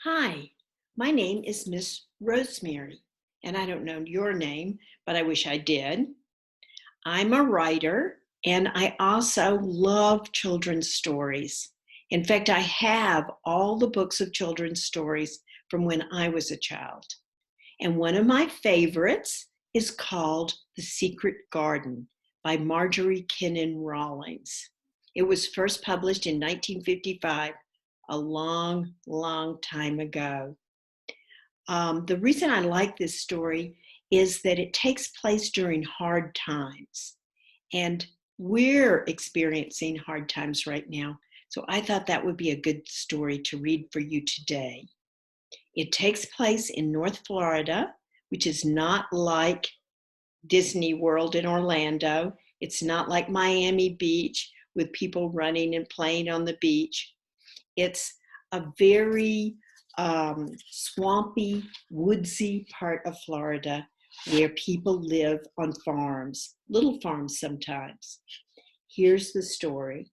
Hi, my name is Miss Rosemary, and I don't know your name, but I wish I did. I'm a writer, and I also love children's stories. In fact, I have all the books of children's stories from when I was a child. And one of my favorites is called The Secret Garden by Margery Kinnan Rawlings. It was first published in 1955, a long, long time ago. The reason I like this story is that it takes place during hard times. And we're experiencing hard times right now. So I thought that would be a good story to read for you today. It takes place in North Florida, which is not like Disney World in Orlando. It's not like Miami Beach with people running and playing on the beach. It's a very swampy, woodsy part of Florida where people live on farms, little farms sometimes. Here's the story.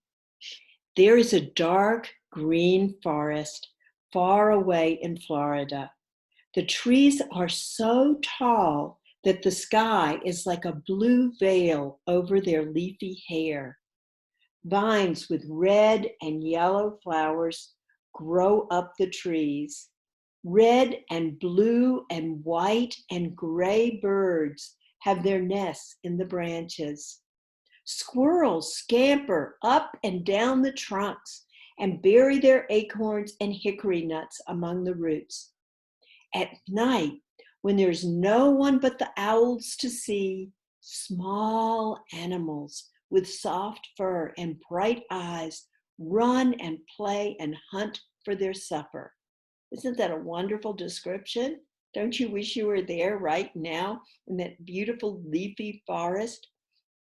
There is a dark green forest far away in Florida. The trees are so tall that the sky is like a blue veil over their leafy hair. Vines with red and yellow flowers grow up the trees. Red and blue and white and gray birds have their nests in the branches. Squirrels scamper up and down the trunks and bury their acorns and hickory nuts among the roots. At night, when there's no one but the owls to see, small animals with soft fur and bright eyes run and play and hunt for their supper. Isn't that a wonderful description? Don't you wish you were there right now in that beautiful leafy forest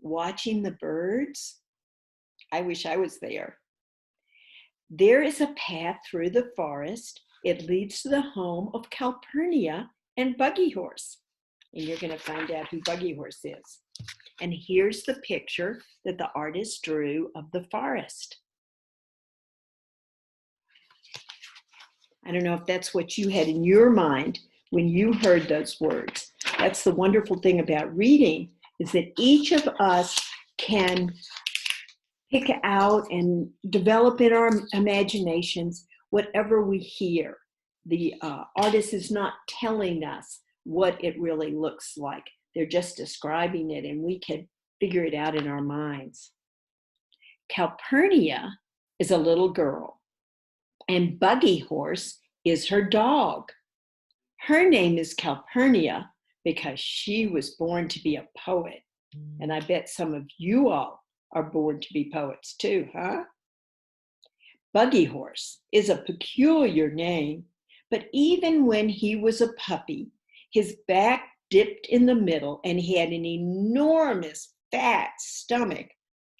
watching the birds? I wish I was there. There is a path through the forest. It leads to the home of Calpurnia and Buggy Horse. And you're going to find out who Buggy Horse is. And here's the picture that the artist drew of the forest. I don't know if that's what you had in your mind when you heard those words. That's the wonderful thing about reading, is that each of us can pick out and develop in our imaginations whatever we hear. The artist is not telling us what it really looks like. They're just describing it, and we can figure it out in our minds. Calpurnia is a little girl, and Buggy Horse is her dog. Her name is Calpurnia because she was born to be a poet. And I bet some of you all are born to be poets too, huh? Buggy Horse is a peculiar name, but even when he was a puppy, his back dipped in the middle and he had an enormous fat stomach,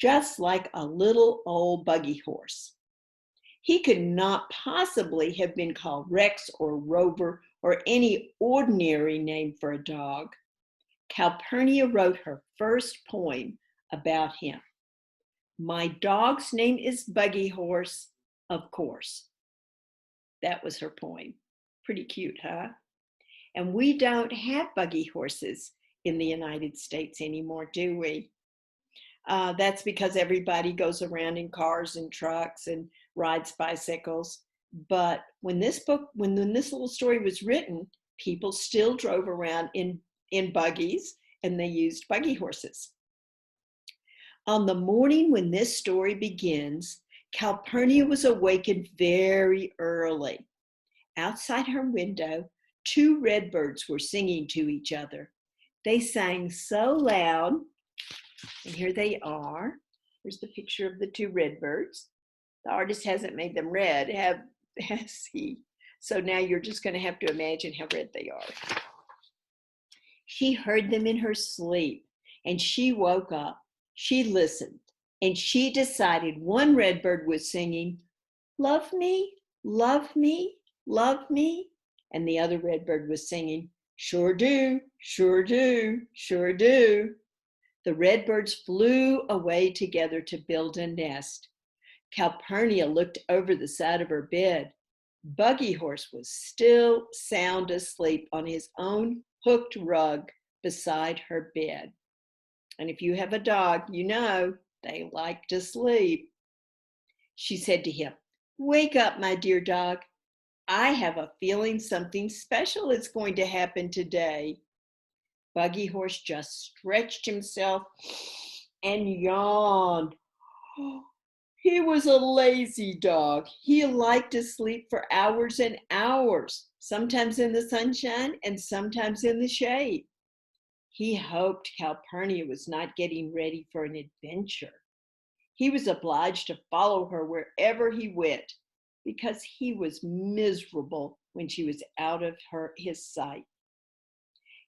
just like a little old buggy horse. He could not possibly have been called Rex or Rover or any ordinary name for a dog. Calpurnia wrote her first poem about him. My dog's name is Buggy Horse, of course. That was her poem. Pretty cute, huh? And we don't have buggy horses in the United States anymore, do we? That's because everybody goes around in cars and trucks and rides bicycles. But when this little story was written, people still drove around in buggies, and they used buggy horses. On the morning when this story begins, Calpurnia was awakened very early. Outside her window, two redbirds were singing to each other. They sang so loud, and here they are. Here's the picture of the two redbirds. The artist hasn't made them red, has he? So now you're just going to have to imagine how red they are. She heard them in her sleep, and she woke up. She listened, and she decided one redbird was singing, "Love me, love me, love me." And the other redbird was singing, "Sure do, sure do, sure do." The redbirds flew away together to build a nest. Calpurnia looked over the side of her bed. Buggy Horse was still sound asleep on his own hooked rug beside her bed. And if you have a dog, you know they like to sleep. She said to him, "Wake up, my dear dog. I have a feeling something special is going to happen today." Buggy Horse just stretched himself and yawned. He was a lazy dog. He liked to sleep for hours and hours, sometimes in the sunshine and sometimes in the shade. He hoped Calpurnia was not getting ready for an adventure. He was obliged to follow her wherever he went because he was miserable when she was out of his sight.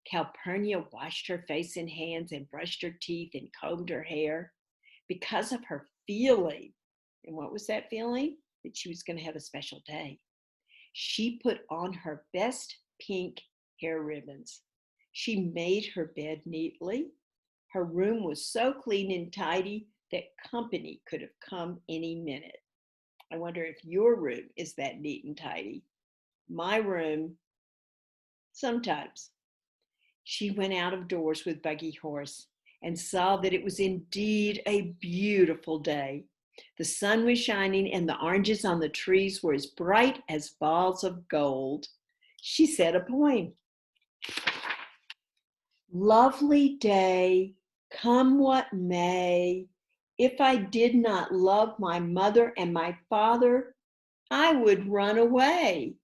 Calpurnia washed her face and hands and brushed her teeth and combed her hair because of her feeling. And what was that feeling? That she was going to have a special day. She put on her best pink hair ribbons. She made her bed neatly. Her room was so clean and tidy that company could have come any minute. I wonder if your room is that neat and tidy. My room, sometimes. She went out of doors with Buggy Horse and saw that it was indeed a beautiful day. The sun was shining and the oranges on the trees were as bright as balls of gold. She said a poem. Lovely day, come what may. If I did not love my mother and my father, I would run away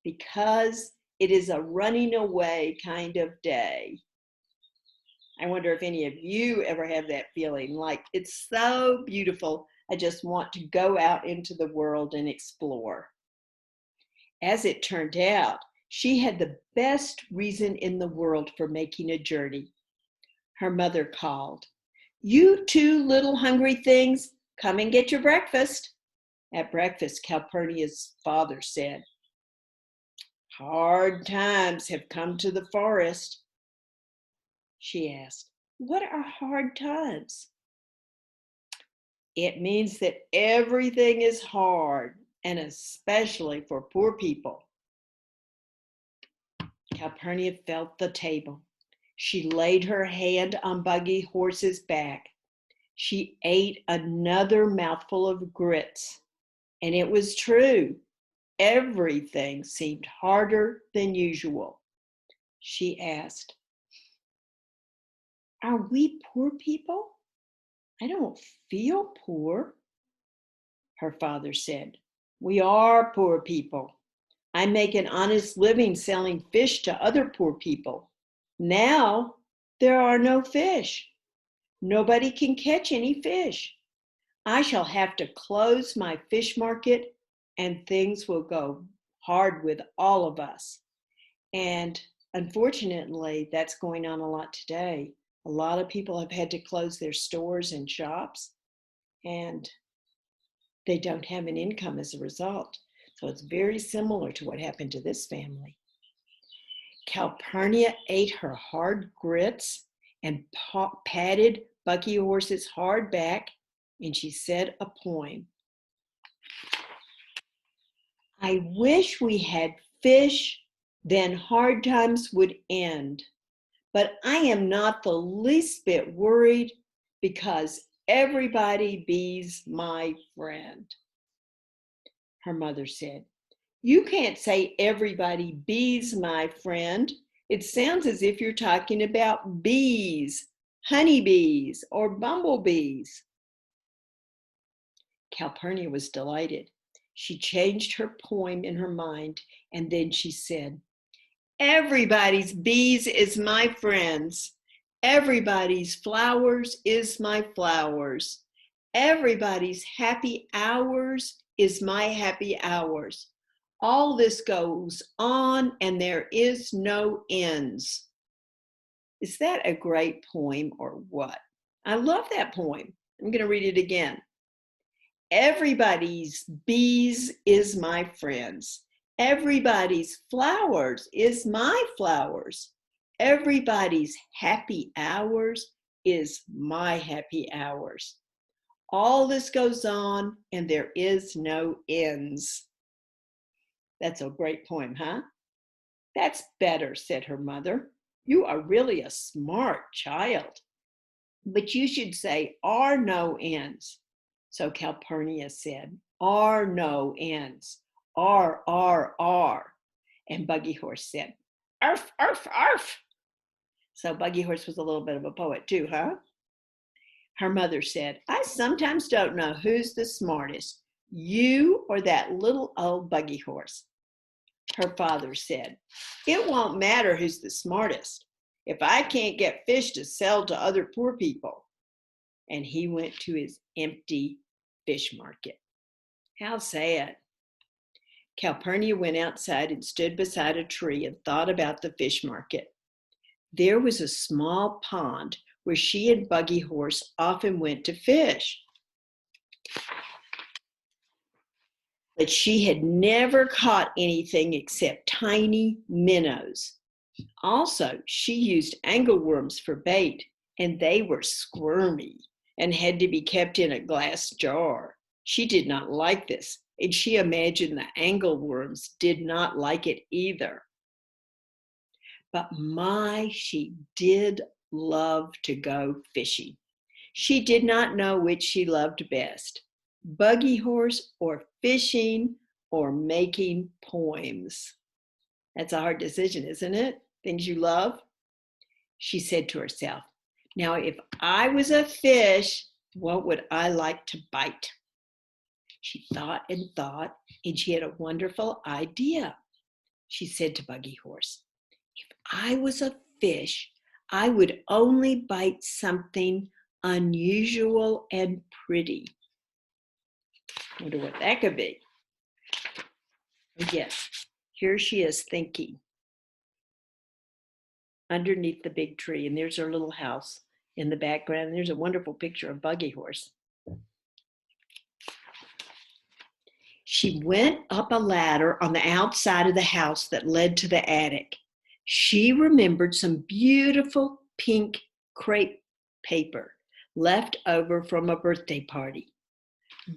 because it is a running away kind of day. I wonder if any of you ever have that feeling, like it's so beautiful, I just want to go out into the world and explore. As it turned out, she had the best reason in the world for making a journey. Her mother called, "You two little hungry things, come and get your breakfast." At breakfast, Calpurnia's father said, "Hard times have come to the forest." She asked, "What are hard times?" "It means that everything is hard, and especially for poor people." Calpurnia felt the table. She laid her hand on Buggy Horse's back. She ate another mouthful of grits, and it was true. Everything seemed harder than usual. She asked, "Are we poor people? I don't feel poor." Her father said, "We are poor people. I make an honest living selling fish to other poor people. Now there are no fish. Nobody can catch any fish. I shall have to close my fish market and things will go hard with all of us." And unfortunately, that's going on a lot today. A lot of people have had to close their stores and shops, and they don't have an income as a result. So it's very similar to what happened to this family. Calpurnia ate her hard grits and patted Buggy Horse's hard back, and she said a poem. "I wish we had fish, then hard times would end. But I am not the least bit worried because everybody be's my friend." Her mother said, "You can't say everybody be's my friend. It sounds as if you're talking about bees, honeybees, or bumblebees." Calpurnia was delighted. She changed her poem in her mind, and then she said, "Everybody's bees is my friends. Everybody's flowers is my flowers. Everybody's happy hours is my happy hours. All this goes on and there is no ends." Is that a great poem or what? I love that poem. I'm going to read it again. Everybody's bees is my friends. Everybody's flowers is my flowers. Everybody's happy hours is my happy hours. All this goes on and there is no ends. That's a great poem, huh? That's better, said her mother. You are really a smart child. But you should say, are no ends. So Calpurnia said, are no ends. Are. And Buggy Horse said, arf, arf, arf. So Buggy Horse was a little bit of a poet too, huh? Her mother said, I sometimes don't know who's the smartest, you or that little old Buggy Horse. Her father said, it won't matter who's the smartest if I can't get fish to sell to other poor people. And he went to his empty fish market. How sad. Calpurnia went outside and stood beside a tree and thought about the fish market. There was a small pond where she and Buggy Horse often went to fish. But she had never caught anything except tiny minnows. Also, she used angleworms for bait, and they were squirmy and had to be kept in a glass jar. She did not like this, and she imagined the angleworms did not like it either. But she did love to go fishing. She did not know which she loved best, Buggy Horse or fishing or making poems. That's a hard decision, isn't it? Things you love. She said to herself, now if I was a fish, what would I like to bite? She thought, and she had a wonderful idea. She said to Buggy Horse, if I was a fish, I would only bite something unusual and pretty. I wonder what that could be. Yes, here she is thinking underneath the big tree, and there's her little house in the background, and there's a wonderful picture of Buggy Horse. She went up a ladder on the outside of the house that led to the attic. She remembered some beautiful pink crepe paper left over from a birthday party.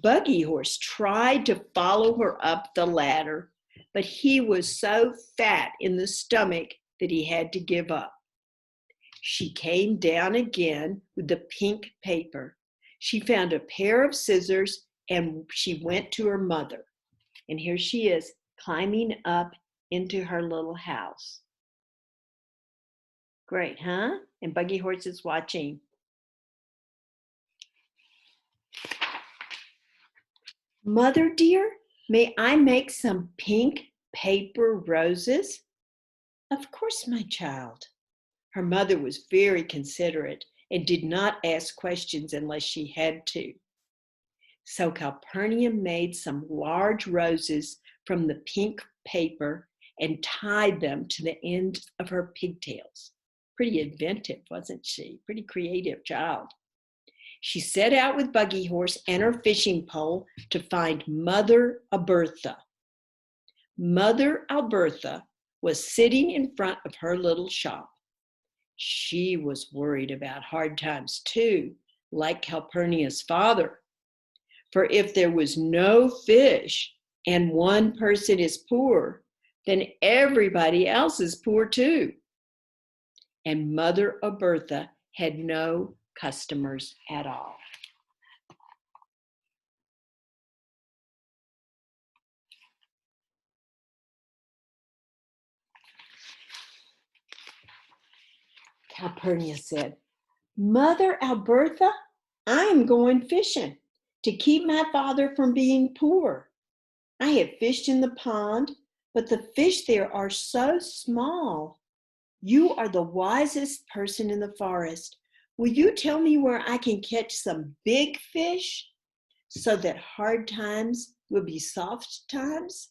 Buggy Horse tried to follow her up the ladder, but he was so fat in the stomach that he had to give up. She came down again with the pink paper. She found a pair of scissors and she went to her mother. And here she is climbing up into her little house. Great, huh? And Buggy Horse is watching. Mother dear, may I make some pink paper roses? Of course, my child. Her mother was very considerate and did not ask questions unless she had to. So Calpurnia made some large roses from the pink paper and tied them to the end of her pigtails. Pretty inventive, wasn't she? Pretty creative child. She set out with Buggy Horse and her fishing pole to find Mother Albertha. Mother Albertha was sitting in front of her little shop. She was worried about hard times too, like Calpurnia's father. For if there was no fish and one person is poor, then everybody else is poor too. And Mother Albertha had no customers at all. Calpurnia said, Mother Albertha, I am going fishing to keep my father from being poor. I have fished in the pond, but the fish there are so small. You are the wisest person in the forest. Will you tell me where I can catch some big fish so that hard times will be soft times?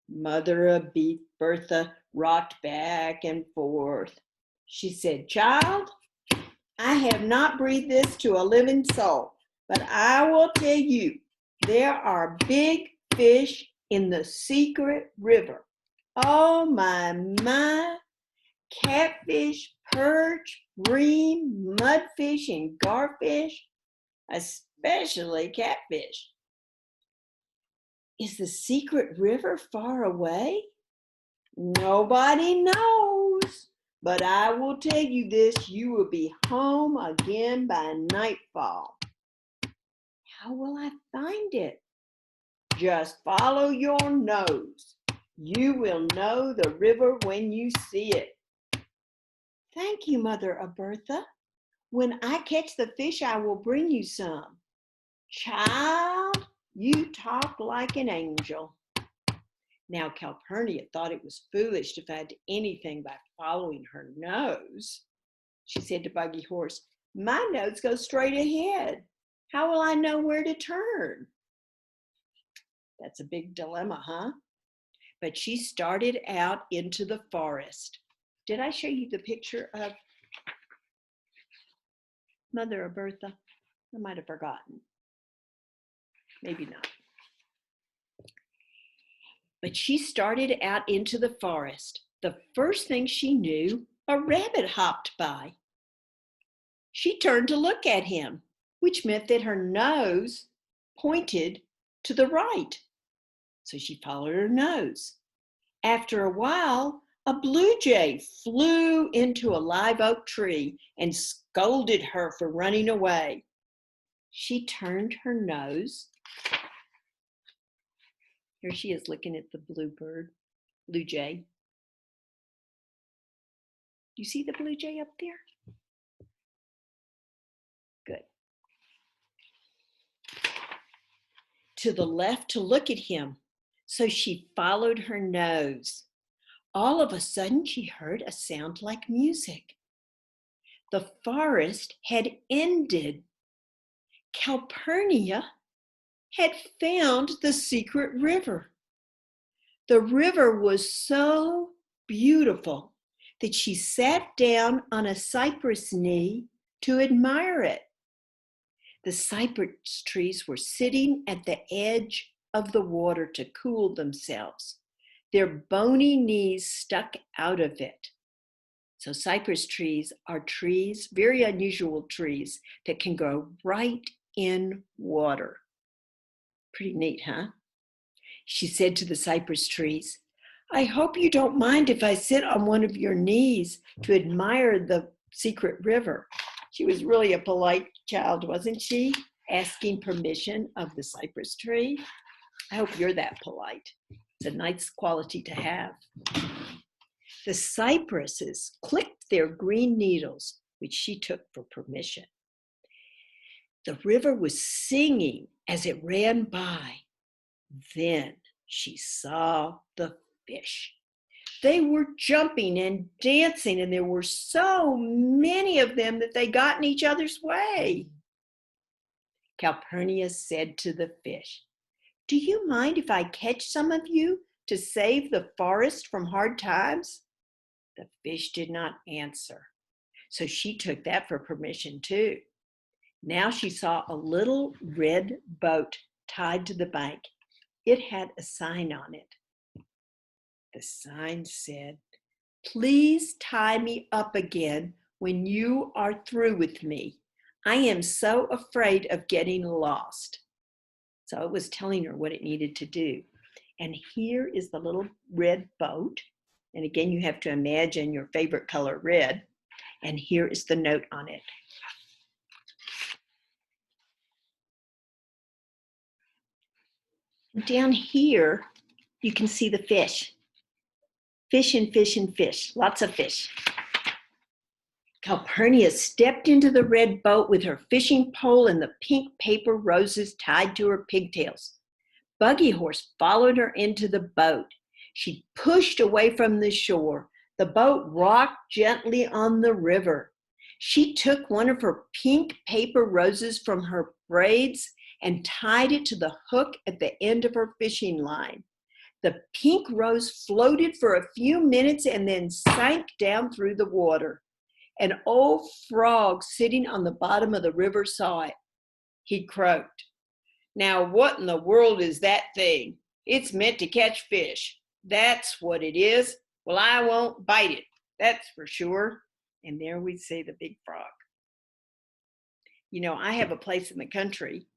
Mother Bertha rocked back and forth. She said, Child, I have not breathed this to a living soul, but I will tell you, there are big fish in the secret river. Oh my, catfish, perch, bream, mudfish, and garfish, especially catfish. Is the secret river far away? Nobody knows. But I will tell you this, you will be home again by nightfall. How will I find it? Just follow your nose. You will know the river when you see it. Thank you, Mother Abertha. When I catch the fish, I will bring you some. Child, you talk like an angel. Now Calpurnia thought it was foolish to find anything by following her nose. She said to Buggy Horse, my nose goes straight ahead. How will I know where to turn? That's a big dilemma, huh? But she started out into the forest. Did I show you the picture of Mother Abertha? I might have forgotten. Maybe not. But she started out into the forest. The first thing she knew, a rabbit hopped by. She turned to look at him, which meant that her nose pointed to the right. So she followed her nose. After a while, a blue jay flew into a live oak tree and scolded her for running away. She turned her nose. Here she is looking at the blue jay. You see the blue jay up there? Good. To the left to look at him. So she followed her nose. All of a sudden, she heard a sound like music. The forest had ended. Calpurnia had found the secret river. The river was so beautiful that she sat down on a cypress knee to admire it. The cypress trees were sitting at the edge of the water to cool themselves. Their bony knees stuck out of it. So cypress trees are trees, very unusual trees, that can grow right in water. Pretty neat, huh? She said to the cypress trees, I hope you don't mind if I sit on one of your knees to admire the secret river. She was really a polite child, wasn't she? Asking permission of the cypress tree. I hope you're that polite. It's a nice quality to have. The cypresses clicked their green needles, which she took for permission. The river was singing as it ran by. Then she saw the fish. They were jumping and dancing, and there were so many of them that they got in each other's way. Calpurnia said to the fish, do you mind if I catch some of you to save the forest from hard times? The fish did not answer, so she took that for permission too. Now she saw a little red boat tied to the bank. It had a sign on it. The sign said, please tie me up again when you are through with me. I am so afraid of getting lost. So it was telling her what it needed to do. And here is the little red boat. And again, you have to imagine your favorite color, red. And here is the note on it. Down here, you can see the fish. Fish and fish and fish, lots of fish. Calpurnia stepped into the red boat with her fishing pole and the pink paper roses tied to her pigtails. Buggy Horse followed her into the boat. She pushed away from the shore. The boat rocked gently on the river. She took one of her pink paper roses from her braids and tied it to the hook at the end of her fishing line. The pink rose floated for a few minutes and then sank down through the water. An old frog sitting on the bottom of the river saw it. He croaked, now what in the world is that thing? It's meant to catch fish. That's what it is. Well, I won't bite it, that's for sure. And there we see the big frog. You know, I have a place in the country,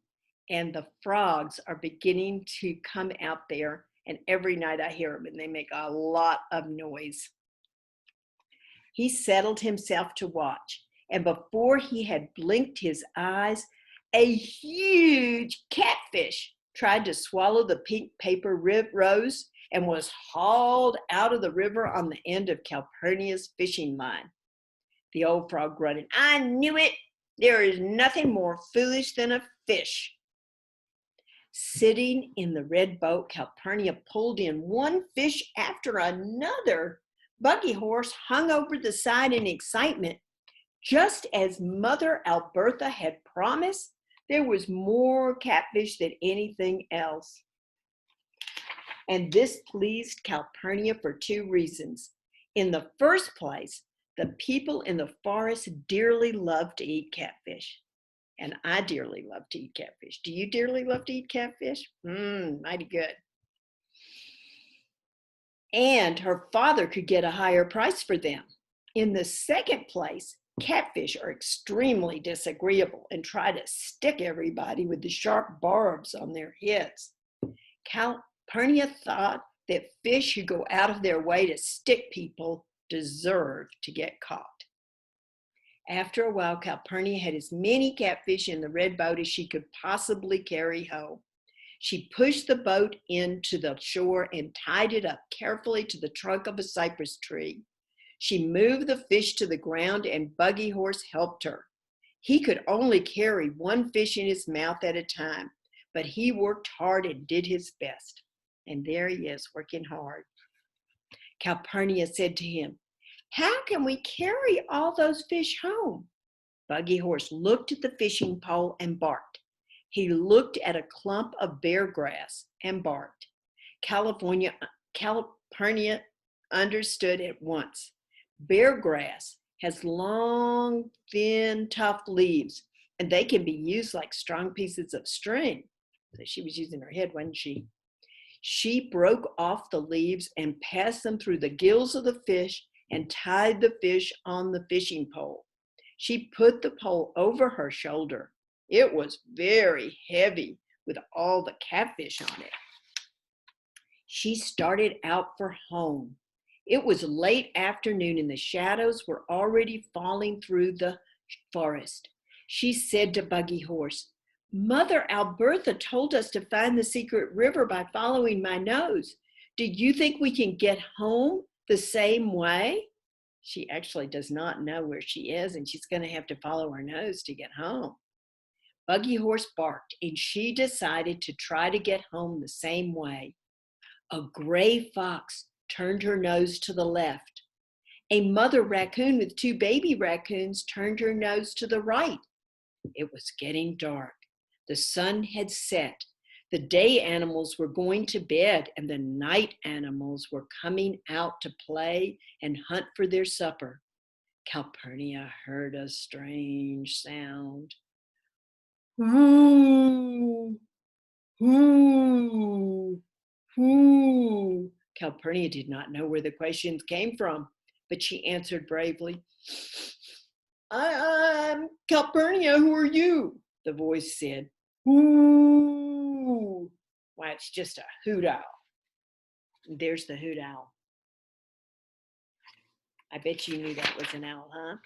and the frogs are beginning to come out there, and every night I hear them, and they make a lot of noise. He settled himself to watch, and before he had blinked his eyes, a huge catfish tried to swallow the pink paper rose and was hauled out of the river on the end of Calpurnia's fishing line. The old frog grunted, "I knew it! There is nothing more foolish than a fish." Sitting in the red boat, Calpurnia pulled in one fish after another. Buggy Horse hung over the side in excitement. Just as Mother Albertha had promised, there was more catfish than anything else. And this pleased Calpurnia for two reasons. In the first place, the people in the forest dearly love to eat catfish. And I dearly love to eat catfish. Do you dearly love to eat catfish? Mighty good. And her father could get a higher price for them. In the second place, catfish are extremely disagreeable and try to stick everybody with the sharp barbs on their heads. Calpurnia thought that fish who go out of their way to stick people deserve to get caught. After a while, Calpurnia had as many catfish in the red boat as she could possibly carry home. She pushed the boat into the shore and tied it up carefully to the trunk of a cypress tree. She moved the fish to the ground, and Buggy Horse helped her. He could only carry one fish in his mouth at a time, but he worked hard and did his best. And there he is, working hard. Calpurnia said to him, "How can we carry all those fish home?" Buggy Horse looked at the fishing pole and barked. He looked at a clump of bear grass and barked. Calpurnia understood at once. Bear grass has long, thin, tough leaves, and they can be used like strong pieces of string. So she was using her head, wasn't she? She broke off the leaves and passed them through the gills of the fish and tied the fish on the fishing pole. She put the pole over her shoulder. It was very heavy with all the catfish on it. She started out for home. It was late afternoon and the shadows were already falling through the forest. She said to Buggy Horse, "Mother Albertha told us to find the secret river by following my nose. Do you think we can get home the same way?" She actually does not know where she is, and she's going to have to follow her nose to get home. Buggy Horse barked, and she decided to try to get home the same way. A gray fox turned her nose to the left. A mother raccoon with two baby raccoons turned her nose to the right. It was getting dark. The sun had set. The day animals were going to bed, and the night animals were coming out to play and hunt for their supper. Calpurnia heard a strange sound. "Whoo, whoo, whoo." Calpurnia did not know where the questions came from, but she answered bravely, I'm Calpurnia, who are you?" The voice said. "Whoo." Why, it's just a hoot owl. And there's the hoot owl. I bet you knew that was an owl, huh?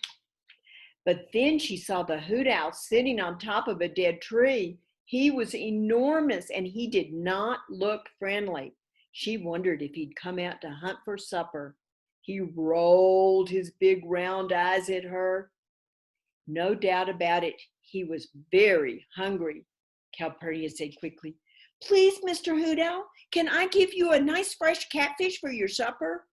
But then she saw the hoot owl sitting on top of a dead tree. He was enormous and he did not look friendly. She wondered if he'd come out to hunt for supper. He rolled his big round eyes at her. No doubt about it, he was very hungry. Calpurnia said quickly, "Please, Mr. Hoot Owl, can I give you a nice fresh catfish for your supper?"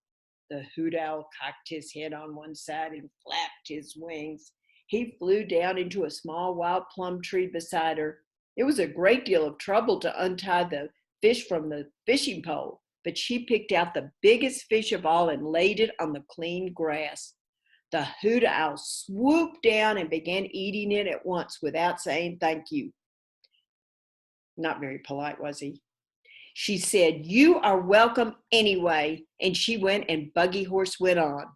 The hoot owl cocked his head on one side and flapped his wings. He flew down into a small wild plum tree beside her. It was a great deal of trouble to untie the fish from the fishing pole, but she picked out the biggest fish of all and laid it on the clean grass. The hoot owl swooped down and began eating it at once without saying thank you. Not very polite, was he? She said, "You are welcome anyway," and she went and Buggy Horse went on.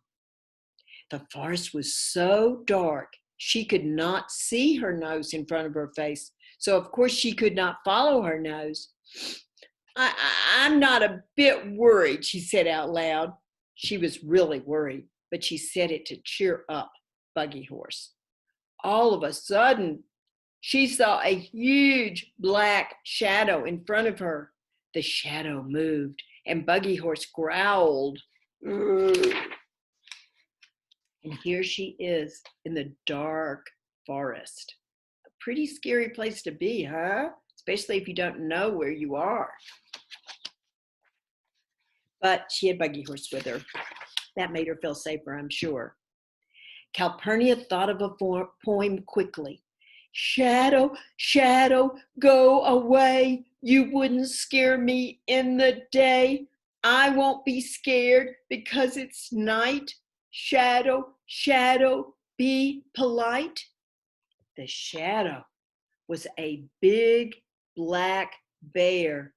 The forest was so dark she could not see her nose in front of her face, So of course she could not follow her nose. I'm not a bit worried, she said out loud. She was really worried, but she said it to cheer up Buggy Horse. All of a sudden, she saw a huge black shadow in front of her. The shadow moved, and Buggy Horse growled. And here she is in the dark forest. A pretty scary place to be, huh? Especially if you don't know where you are. But she had Buggy Horse with her. That made her feel safer, I'm sure. Calpurnia thought of a poem quickly. Shadow, shadow, go away. You wouldn't scare me in the day. I won't be scared because it's night. Shadow, shadow, be polite. The shadow was a big black bear.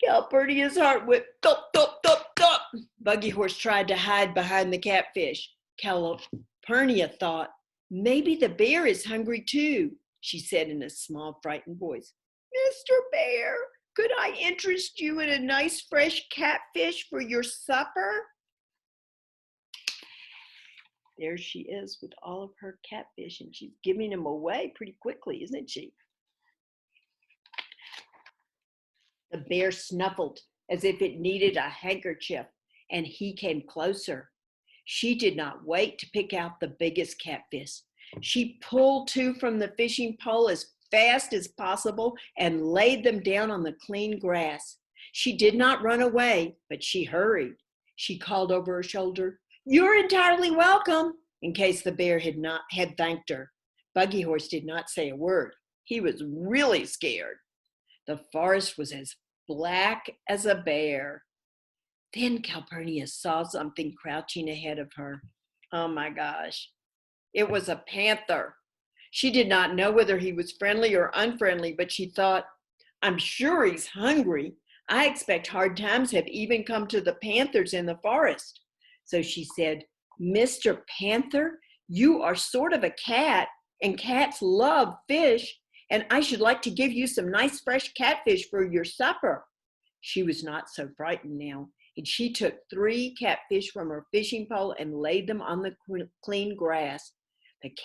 Calpurnia's heart went thump, thump, thump, thump. Buggy Horse tried to hide behind the catfish. Calpurnia thought, maybe the bear is hungry too, she said in a small, frightened voice. Mr. Bear, could I interest you in a nice fresh catfish for your supper? There she is with all of her catfish, and she's giving them away pretty quickly, isn't she? The bear snuffled as if it needed a handkerchief, and he came closer. She did not wait to pick out the biggest catfish. She pulled two from the fishing pole as fast as possible and laid them down on the clean grass. She did not run away, but she hurried. She called over her shoulder, "You're entirely welcome," in case the bear had thanked her. Buggy Horse did not say a word. He was really scared. The forest was as black as a bear. Then Calpurnia saw something crouching ahead of her. Oh my gosh. It was a panther. She did not know whether he was friendly or unfriendly, but she thought, I'm sure he's hungry. I expect hard times have even come to the panthers in the forest. So she said, Mr. Panther, you are sort of a cat, and cats love fish, and I should like to give you some nice fresh catfish for your supper. She was not so frightened now, and she took 3 catfish from her fishing pole and laid them on the clean grass. The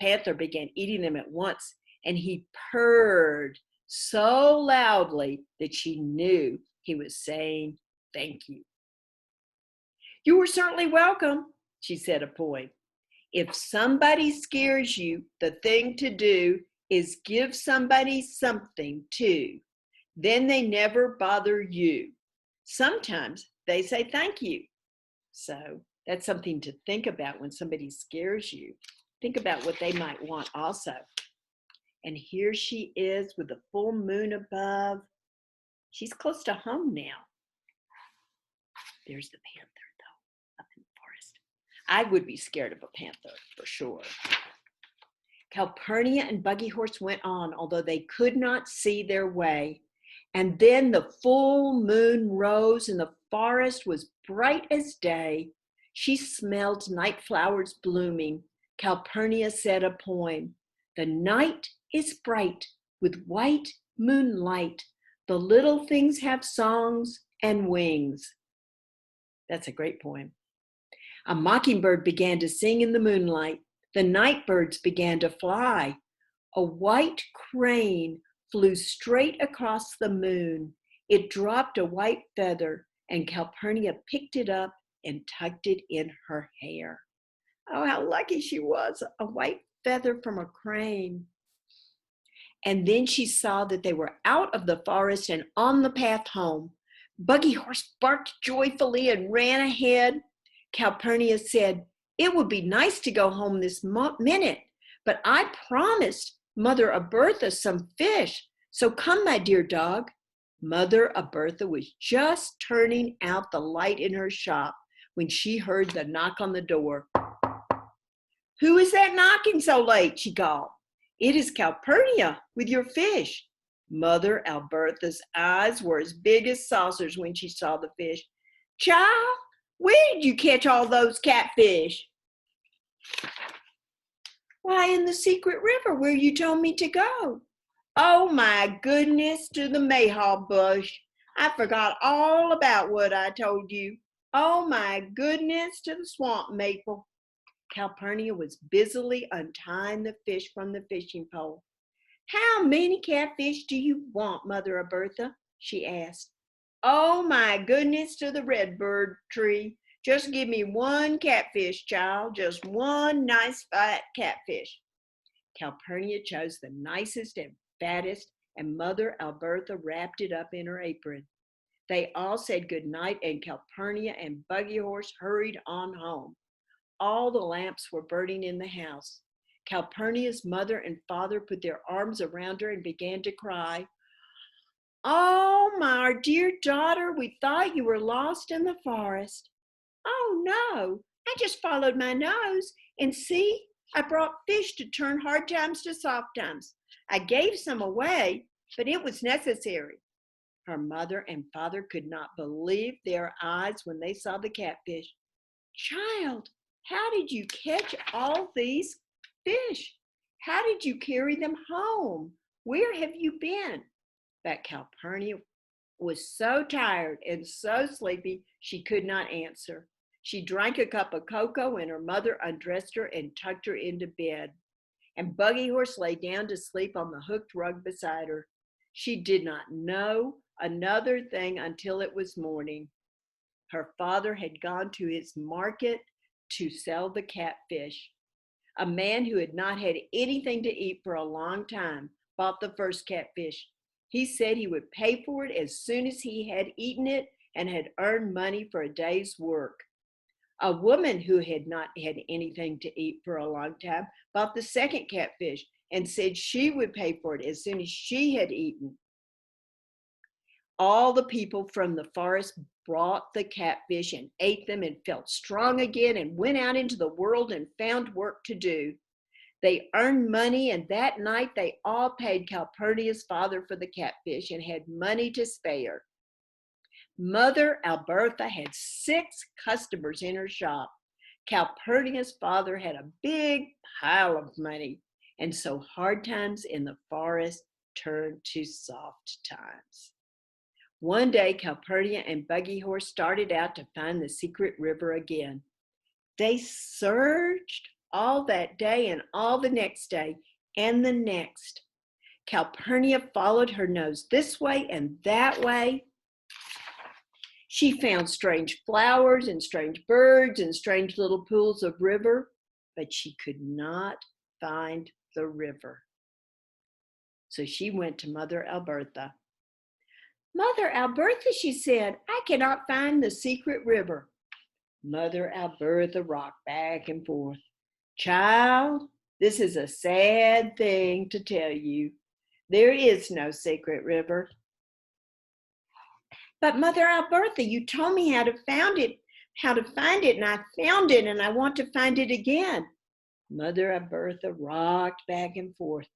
panther began eating them at once, and he purred so loudly that she knew he was saying thank you. You were certainly welcome, she said a point. If somebody scares you, the thing to do is give somebody something too. Then they never bother you. Sometimes they say thank you. So that's something to think about when somebody scares you. Think about what they might want also. And here she is with the full moon above. She's close to home now. There's the panther, though, up in the forest. I would be scared of a panther, for sure. Calpurnia and Buggy Horse went on, although they could not see their way. And then the full moon rose, and the forest was bright as day. She smelled night flowers blooming. Calpurnia said a poem. The night is bright with white moonlight. The little things have songs and wings. That's a great poem. A mockingbird began to sing in the moonlight. The night birds began to fly. A white crane flew straight across the moon. It dropped a white feather, and Calpurnia picked it up and tucked it in her hair. Oh, how lucky she was, a white feather from a crane. And then she saw that they were out of the forest and on the path home. Buggy Horse barked joyfully and ran ahead. Calpurnia said, it would be nice to go home this minute, but I promised Mother Abertha some fish. So come, my dear dog. Mother Abertha was just turning out the light in her shop when she heard the knock on the door. Who is that knocking so late? She called. It is Calpurnia with your fish. Mother Abertha's eyes were as big as saucers when she saw the fish. Child, where did you catch all those catfish? Why, in the secret river where you told me to go. Oh my goodness to the mayhaw bush. I forgot all about what I told you. Oh my goodness to the swamp maple. Calpurnia was busily untying the fish from the fishing pole. How many catfish do you want, Mother Alberta? She asked. Oh my goodness to the redbird tree. Just give me one catfish, child, just one nice fat catfish. Calpurnia chose the nicest and fattest, and Mother Alberta wrapped it up in her apron. They all said good night, and Calpurnia and Buggy Horse hurried on home. All the lamps were burning in the house. Calpurnia's mother and father put their arms around her and began to cry. Oh, my dear daughter, we thought you were lost in the forest. Oh, no, I just followed my nose, and see, I brought fish to turn hard times to soft times. I gave some away, but it was necessary. Her mother and father could not believe their eyes when they saw the catfish. Child, how did you catch all these fish? How did you carry them home? Where have you been? But Calpurnia was so tired and so sleepy she could not answer. She drank a cup of cocoa and her mother undressed her and tucked her into bed. And Buggy Horse lay down to sleep on the hooked rug beside her. She did not know another thing until it was morning. Her father had gone to his market to sell the catfish. A man who had not had anything to eat for a long time bought the first catfish. He said he would pay for it as soon as he had eaten it and had earned money for a day's work. A woman who had not had anything to eat for a long time bought the second catfish and said she would pay for it as soon as she had eaten. All the people from the forest brought the catfish and ate them and felt strong again and went out into the world and found work to do. They earned money, and that night they all paid Calpurnia's father for the catfish and had money to spare. Mother Alberta had 6 customers in her shop. Calpurnia's father had a big pile of money, and so hard times in the forest turned to soft times. One day, Calpurnia and Buggy Horse started out to find the secret river again. They searched all that day and all the next day and the next. Calpurnia followed her nose this way and that way. She found strange flowers and strange birds and strange little pools of river, but she could not find the river. So she went to Mother Alberta. Mother Alberta, she said, I cannot find the secret river. Mother Alberta rocked back and forth. Child, this is a sad thing to tell you. There is no secret river. But Mother Alberta, you told me how to find it, and I found it, and I want to find it again. Mother Alberta rocked back and forth.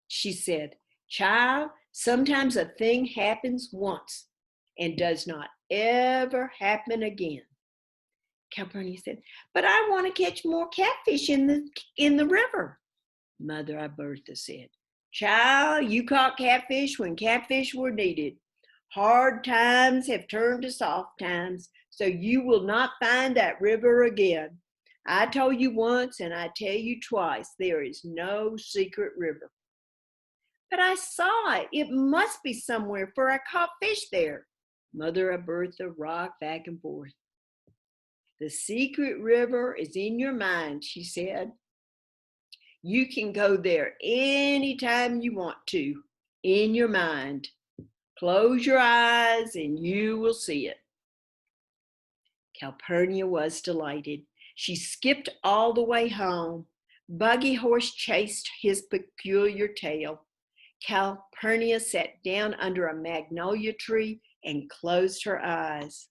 She said, child, sometimes a thing happens once and does not ever happen again. Calpurnia said, but I want to catch more catfish in the river. Mother Alberta said, child, you caught catfish when catfish were needed. Hard times have turned to soft times, so you will not find that river again. I told you once and I tell you twice, there is no secret river. But I saw it. It must be somewhere, for I caught fish there. Mother Alberta rocked back and forth. The secret river is in your mind, she said. You can go there anytime you want to, in your mind. Close your eyes and you will see it. Calpurnia was delighted. She skipped all the way home. Buggy Horse chased his peculiar tail. Calpurnia sat down under a magnolia tree and closed her eyes.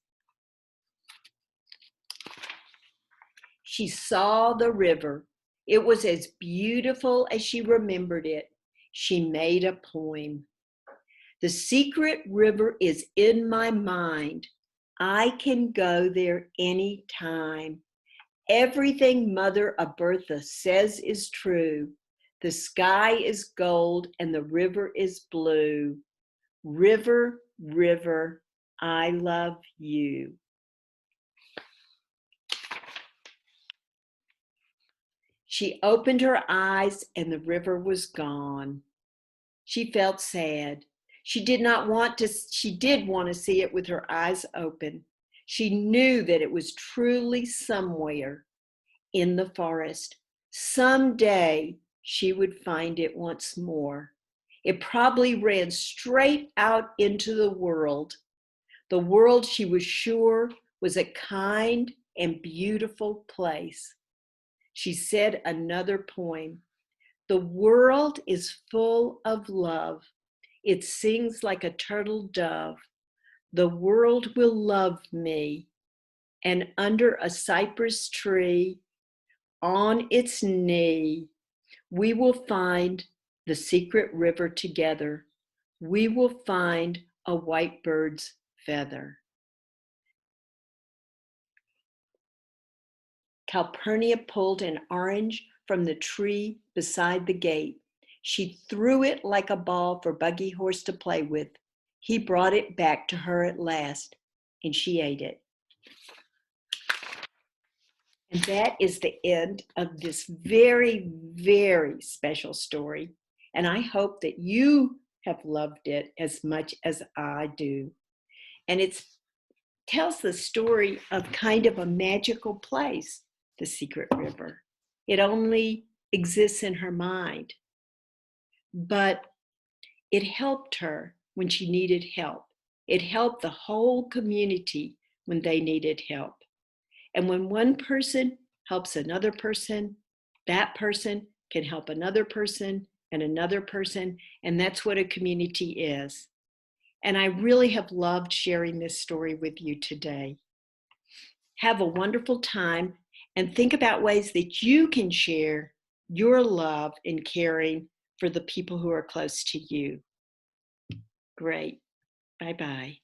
She saw the river. It was as beautiful as she remembered it. She made a poem. The secret river is in my mind. I can go there anytime. Everything Mother Alberta says is true. The sky is gold and the river is blue. River, river, I love you. She opened her eyes and the river was gone. She felt sad. She did want to see it with her eyes open. She knew that it was truly somewhere in the forest. Someday she would find it once more. It probably ran straight out into the world she was sure was a kind and beautiful place. She said another poem. The world is full of love. It sings like a turtle dove. The world will love me. And under a cypress tree, on its knee, we will find the secret river together. We will find a white bird's feather. Calpurnia pulled an orange from the tree beside the gate. She threw it like a ball for Buggy Horse to play with. He brought it back to her at last, and she ate it. And that is the end of this very, very special story. And I hope that you have loved it as much as I do. And it tells the story of kind of a magical place, the secret river. It only exists in her mind. But it helped her when she needed help. It helped the whole community when they needed help. And when one person helps another person, that person can help another person and another person. And that's what a community is. And I really have loved sharing this story with you today. Have a wonderful time and think about ways that you can share your love and caring for the people who are close to you. Great. Bye-bye.